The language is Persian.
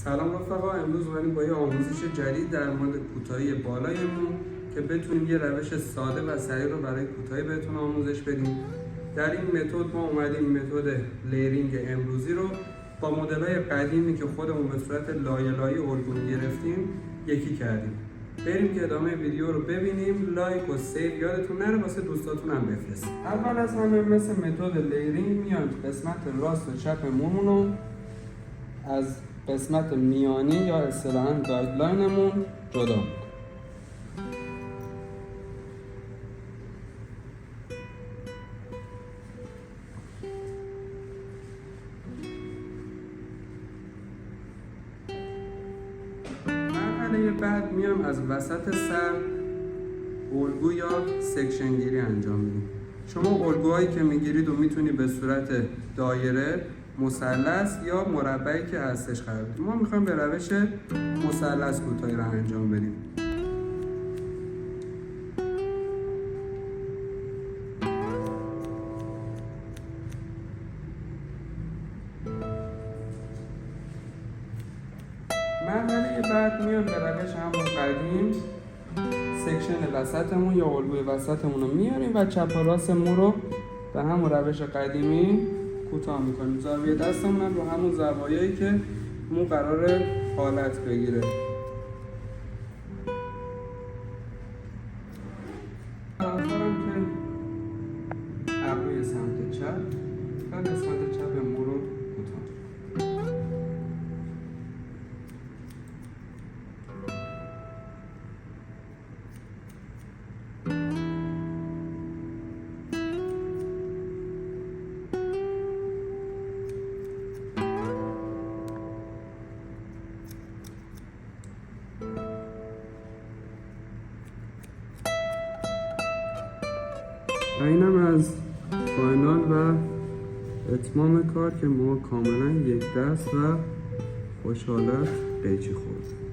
سلام رفقا، امروز اومدیم با یه آموزش جدید در مورد کوتاهی بالایمون که بتونیم یه روش ساده و سریع رو برای کوتاهی بهتون آموزش بدیم. در این متد ما اومدیم متد لیرینگ امروزی رو با مدل‌های قدیمی که خودمون به صورت لایه الگو گرفتیم یکی کردیم. بریم که ادامه ویدیو رو ببینیم. لایک و سیو یادتون نره، واسه دوستاتون هم بفرستید. اول از همه مثل متد لیرینگ میایم قسمت راست و چپ مومون رو از قسمت میانی یا اصطلاحاً گایدلاینمون جدا می‌کنیم. مرحله بعد میام از وسط سر الگو یا سکشن گیری انجام میدیم. شما الگوهایی که میگیرید و میتونید به صورت دایره، مثلث یا مربعی که هستش قرار بدیم. ما میخوایم به روش مثلث کوتاهی رو انجام بدیم. مرحله بعد میام به روش همون قدیم سکشن وسطمون یا الگوی وسطمون رو میاریم و چپ و راستمون رو به همون روش قدیمی کوتاه میکنیم. زاویه دستمون هم رو همون زوایایی که مو قراره حالت بگیره. امیدوارم که ابروی سمت چپ و قسمت چپ مو رو کوتاه. و اینم از فاینال و اتمام کار که ما کاملا یک دست و خوشحالت قیچی خورد.